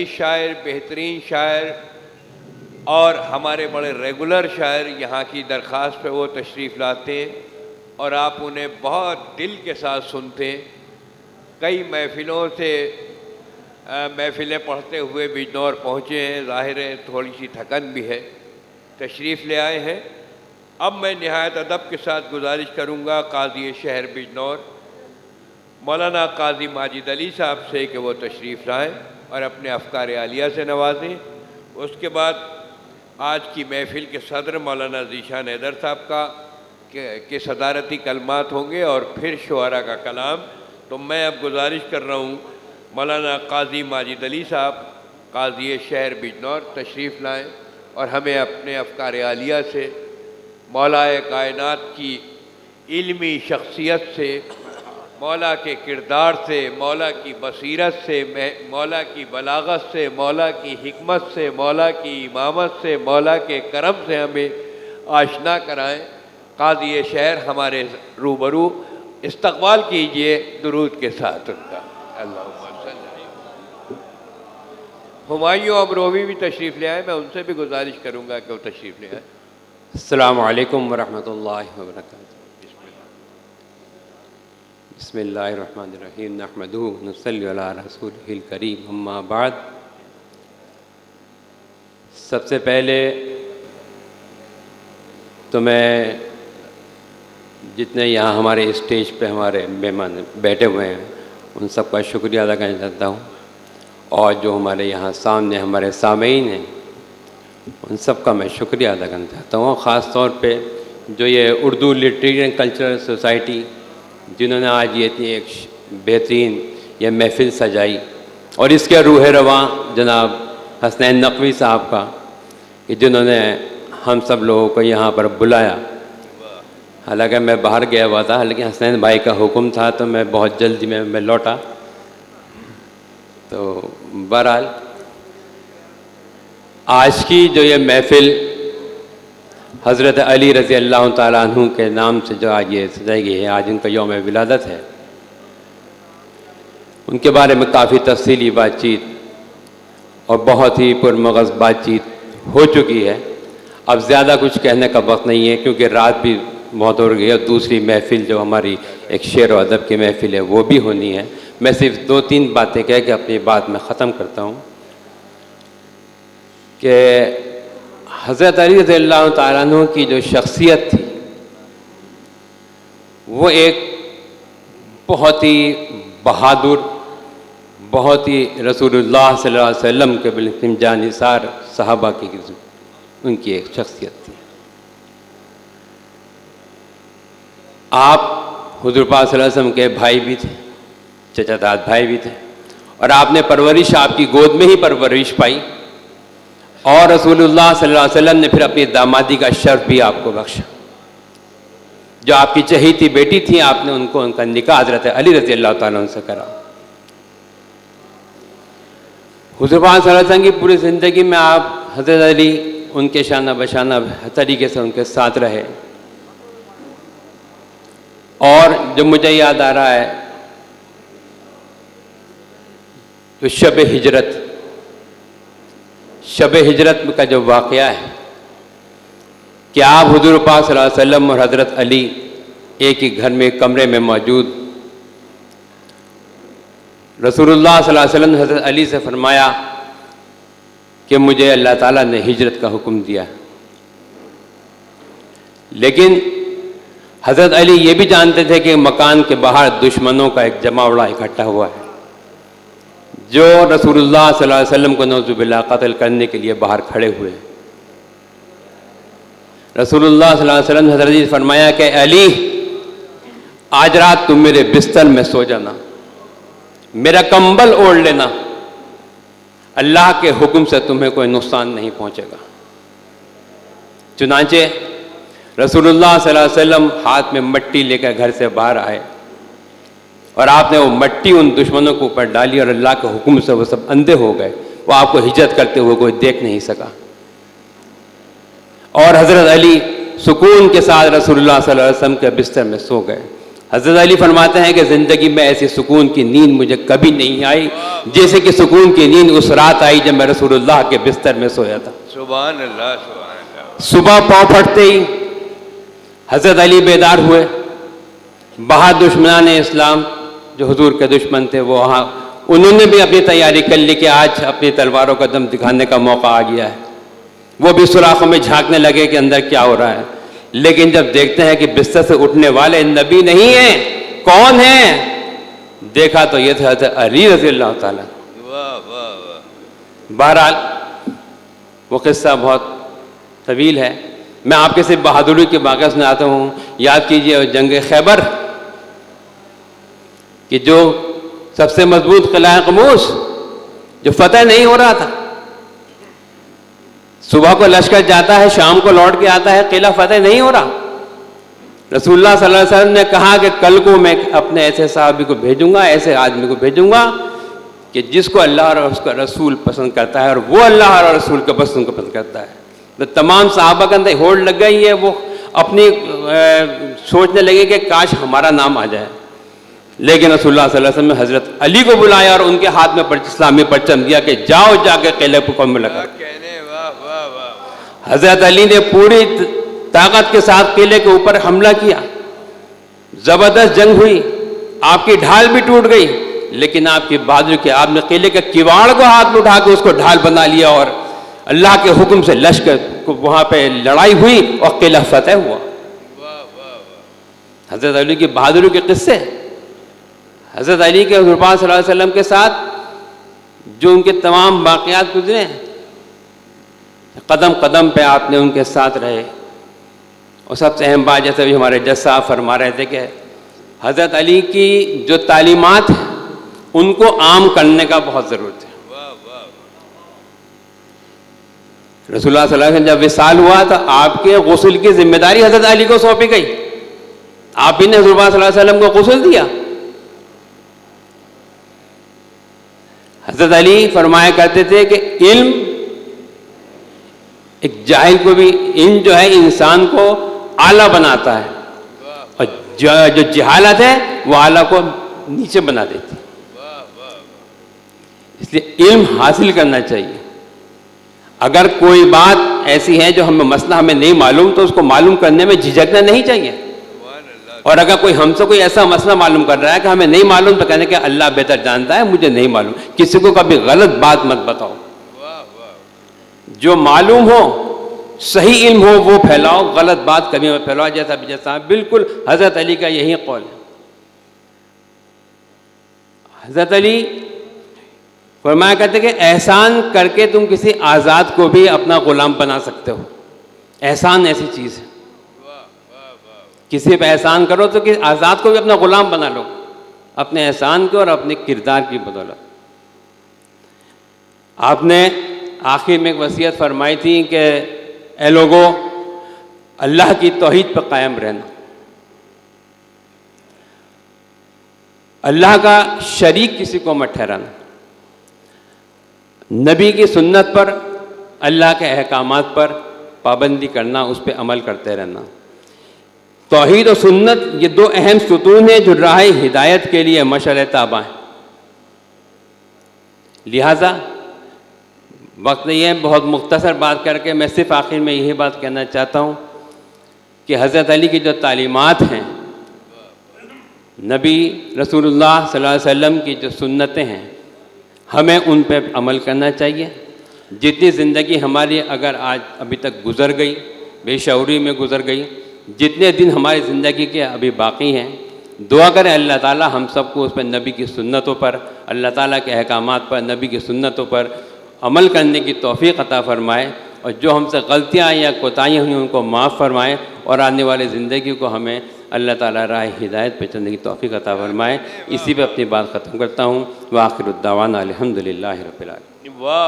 शायर, बेहतरीन शायर और हमारे बड़े रेगुलर शायर यहाँ की दरख्वास्त पे वो तशरीफ़ लाते हैं और आप उन्हें बहुत दिल के साथ सुनते हैं। कई महफ़िलों से महफ़िलें पढ़ते हुए बिजनौर पहुँचे हैं। ज़ाहिर है थोड़ी सी थकन भी है, तशरीफ़ ले आए हैं। अब मैं नहायत अदब के साथ गुजारिश करूँगा काज़ी शहर बिजनौर मौलाना काजी माजिद अली साहब से कि वो तशरीफ़ लाएँ और अपने अफ़कार आलिया से नवाजें। उसके बाद आज की महफ़िल के सदर मौलाना ज़ीशान हैदर साहब के सदारती कलमात होंगे और फिर शुअरा का कलाम। तो मैं अब गुजारिश कर रहा हूँ मौलाना काजी माजिद अली साहब काजी शहर बिजनौर तशरीफ़ लाएँ और हमें अपने अफ़कार आलिया से मौलाए कायनात की इल्मी शख्सियत से, मौला के किरदार से, मौला की बसीरत से, मौला की बलागत से, मौला की हिकमत से, मौला की इमामत से, मौला के करम से हमें आशना कराएं। काज़ी शहर हमारे रूबरू इस्तक़बाल कीजिए दुरूद के साथ उनका। अल्लाहुम्मा हुमायूं अमरोवी भी तशरीफ़ ले आए, मैं उनसे भी गुजारिश करूँगा कि वो तशरीफ़ ले आए। अस्सलामु अलैकुम वरहमतुल्लाहि वबरकातुहू। बिस्मिल्लाहिर्रहमानिर्रहीम नहमदुहु व नसल्ली अला रसूलिहिल करीम अम्मा बाद। सबसे पहले तो मैं जितने यहाँ हमारे स्टेज पे हमारे मेहमान बैठे हुए हैं उन सब का शुक्रिया अदा करना चाहता हूँ, और जो हमारे यहाँ सामने हमारे सामीन हैं उन सब का मैं शुक्रिया अदा करना चाहता हूँ। ख़ास तौर पे जो ये Urdu literature and cultural society जिन्होंने आज ये इतनी एक बेहतरीन ये महफ़िल सजाई, और इसके रूह रवां जनाब हसनैन नकवी साहब का कि जिन्होंने हम सब लोगों को यहाँ पर बुलाया। हालांकि मैं बाहर गया हुआ था, लेकिन हसनैन भाई का हुक्म था तो मैं बहुत जल्दी में मैं लौटा। तो बहरहाल आज की जो ये महफ़िल हज़रत अली रज़ी अल्लाह ताला अन्हु के नाम से जो आज ये सजाई गई है, आज उनका यौम विलादत है, उनके बारे में काफ़ी तफसीली बातचीत और बहुत ही पुरमगज़ बातचीत हो चुकी है। अब ज़्यादा कुछ कहने का वक्त नहीं है क्योंकि रात भी बहुत हो गई और दूसरी महफ़िल जो हमारी एक शेर व अदब की महफ़िल है वो भी होनी है। मैं सिर्फ 2-3 बातें कह के अपनी बात में ख़त्म करता हूँ कि हज़रत अली रज़ियल्लाहु ताला अन्हु की जो शख्सियत थी वो एक बहुत ही बहादुर, बहुत ही रसूलुल्लाह सल्लल्लाहु अलैहि वसल्लम के बिल्कुल जानिसार सहाबा की उनकी एक शख्सियत थी। आप हुज़ूर पाक सल्लल्लाहु अलैहि वसल्लम के भाई भी थे, चचादाद भाई भी थे, और आपने परवरिश आपकी गोद में ही परवरिश पाई, और रसूलुल्लाह सल्लल्लाहु अलैहि वसल्लम ने फिर अपनी दामादी का शर्फ भी आपको बख्शा। जो आपकी चहेती बेटी थी आपने उनका निकाह हज़रत अली रज़ी अल्लाह ताला अन्हु से करा। हुज़ूर पाक सल्लल्लाहु अलैहि वसल्लम की पूरी ज़िंदगी में आप हज़रत अली उनके शाना बशाना तरीके से उनके साथ रहे। और जो मुझे याद आ रहा है तो शब हिजरत का जो वाक़या है कि आप हुज़ूर पाक सल्लल्लाहु अलैहि वसल्लम और हज़रत अली एक ही घर में कमरे में मौजूद। रसूलुल्लाह सल्लल्लाहु अलैहि वसल्लम ने हज़रत अली से फरमाया कि मुझे अल्लाह ताला ने हिजरत का हुक्म दिया, लेकिन हज़रत अली ये भी जानते थे कि मकान के बाहर दुश्मनों का एक जमावड़ा इकट्ठा हुआ है जो रसूलुल्लाह सल्लल्लाहु अलैहि वसल्लम को नौज़ुबिल्लाह कत्ल करने के लिए बाहर खड़े हुए। रसूलुल्लाह सल्लल्लाहु अलैहि वसल्लम ने हज़रत अली से फरमाया कि अली आज रात तुम मेरे बिस्तर में सो जाना, मेरा कंबल ओढ़ लेना, अल्लाह के हुक्म से तुम्हें कोई नुकसान नहीं पहुंचेगा। चुनांचे रसूलुल्लाह सल्लल्लाहु अलैहि वसल्लम हाथ में मट्टी लेकर घर से बाहर आए और आपने वो मट्टी उन दुश्मनों के ऊपर डाली और अल्लाह के हुक्म से वो सब अंधे हो गए, वो आपको हिजरत करते हुए कोई देख नहीं सका। और हज़रत अली सुकून के साथ रसूलुल्लाह सल्लल्लाहु अलैहि वसल्लम के बिस्तर में सो गए। हज़रत अली फरमाते हैं कि ज़िंदगी में ऐसी सुकून की नींद मुझे कभी नहीं आई जैसे कि सुकून की नींद उस रात आई जब मैं रसूलुल्लाह के बिस्तर में सोया था। सुभान अल्लाह, सुभान अल्लाह। सुबह पाँव फटते ही हज़रत अली बेदार हुए। बाहर दुश्मनान इस्लाम जो हुजूर के दुश्मन थे वो वहाँ उन्होंने भी अपनी तैयारी कर ली कि आज अपनी तलवारों का दम दिखाने का मौका आ गया है। वो भी सुराखों में झांकने लगे कि अंदर क्या हो रहा है। लेकिन जब देखते हैं कि बिस्तर से उठने वाले नबी नहीं हैं, कौन हैं, देखा तो ये थे हज़रत अली रज़ी अल्लाह ताला। वाह वाह वाह। बहरहाल वो किस्सा बहुत तवील है, मैं आपके सिर्फ बहादुरी के वाक़या सुनाता हूँ। याद कीजिए जंग खैबर कि जो सबसे मजबूत किला क़ुमूस जो फतेह नहीं हो रहा था, सुबह को लश्कर जाता है, शाम को लौट के आता है, किला फतेह नहीं हो रहा। रसूलुल्लाह सल्लल्लाहु अलैहि वसल्लम ने कहा कि कल को मैं अपने ऐसे साहबी को भेजूंगा, ऐसे आदमी को भेजूंगा कि जिसको अल्लाह और उसका रसूल पसंद करता है और वो अल्लाह और रसूल के पसंद को पसंद करता है। तो तमाम साहबा के अंदर होड़ लग गई है, वो अपनी सोचने लगे कि काश हमारा नाम आ जाए। लेकिन रसूलुल्लाह सल्लल्लाहु अलैहि वसल्लम ने हज़रत अली को बुलाया और उनके हाथ में इस्लामी परचम दिया कि जाओ जाके किले को कम लगा। हज़रत अली ने पूरी ताकत के साथ किले के ऊपर हमला किया, जबरदस्त जंग हुई, आपकी ढाल भी टूट गई, लेकिन आपकी बहादुरी के आपने किले के किवाड़ को हाथ में उठा के उसको ढाल बना लिया और अल्लाह के हुक्म से लश्कर को वहां पे लड़ाई हुई और किला फतेह हुआ। हज़रत अली की बहादुरी के किस्से, हज़रत अली के हुज़ूर पाक सल्लल्लाहु अलैहि वसल्लम के साथ जो उनके तमाम वाक़यात गुजरे, कदम कदम पे आपने उनके साथ रहे। और सबसे अहम बात, जैसे भी हमारे जज साहब फरमा रहे थे कि हज़रत अली की जो तालीमात हैं उनको आम करने का बहुत ज़रूरत है। रसूलुल्लाह सल्लल्लाहु अलैहि वसल्लम जब विसाल हुआ तो आपके गुस्ल की जिम्मेदारी हज़रत अली को सौंपी गई। आप ही ने हुज़ूर सल्लल्लाहु अलैहि वसल्लम को गुस्ल दिया। हज़रत अली फरमाया करते थे कि इल्म एक जाहिल को भी, इल्म जो है इंसान को आला बनाता है और जो जहालत है वो आला को नीचे बना देती है। इसलिए इल्म हासिल करना चाहिए। अगर कोई बात ऐसी है जो हमें मसला हमें नहीं मालूम तो उसको मालूम करने में झिझकना नहीं चाहिए। और अगर कोई हमसे कोई ऐसा मसला मालूम कर रहा है कि हमें नहीं मालूम तो कहने के अल्लाह बेहतर जानता है, मुझे नहीं मालूम। किसी को कभी गलत बात मत बताओ, जो मालूम हो, सही इल्म हो वो फैलाओ, गलत बात कभी मत फैलाओ। जैसा बिल्कुल हज़रत अली का यही कौल है। हज़रत अली फरमाया करते कि एहसान करके तुम किसी आज़ाद को भी अपना गुलाम बना सकते हो। एहसान ऐसी चीज़ है, किसी पे एहसान करो तो किसी आज़ाद को भी अपना गुलाम बना लो, अपने एहसान के और अपने किरदार की बदौलत। आपने आखिर में एक वसीयत फरमाई थी कि ए लोगों, अल्लाह की तौहीद पर कायम रहना, अल्लाह का शरीक किसी को मत ठहराना, नबी की सुन्नत पर, अल्लाह के अहकामात पर पाबंदी करना, उस पर अमल करते रहना। तौहीद और सुन्नत ये दो अहम सुतून हैं जो राह हिदायत के लिए मशअल ताबा हैं। लिहाजा वक्त नहीं है, बहुत मुख्तसर बात करके मैं सिर्फ आखिर में यही बात कहना चाहता हूँ कि हज़रत अली की जो तालीमात हैं, नबी रसूलुल्लाह सल्लल्लाहु अलैहि वसल्लम की जो सुन्नतें हैं, हमें उन पर अमल करना चाहिए। जितनी ज़िंदगी हमारी अगर आज अभी तक गुज़र गई, बेशऊरी में गुज़र गई, जितने दिन हमारी ज़िंदगी के अभी बाकी हैं, दुआ करें अल्लाह ताला हम सबको उस पर, नबी की सुन्नतों पर, अल्लाह ताला के अहकामात पर, नबी की सुन्नतों पर अमल करने की तौफ़ीक़ अता फ़रमाए और जो हमसे गलतियाँ या कोताहियाँ हुई उनको माफ़ फरमाएँ और आने वाली ज़िंदगी को हमें अल्लाह ताला राह हिदायत पे चलने की तौफ़ीक़ अता फ़रमाए। इसी पे अपनी बात ख़त्म करता हूँ। व आखिरुद्दावाना अल्हम्दुलिल्लाहि रब्बिल आलमीन।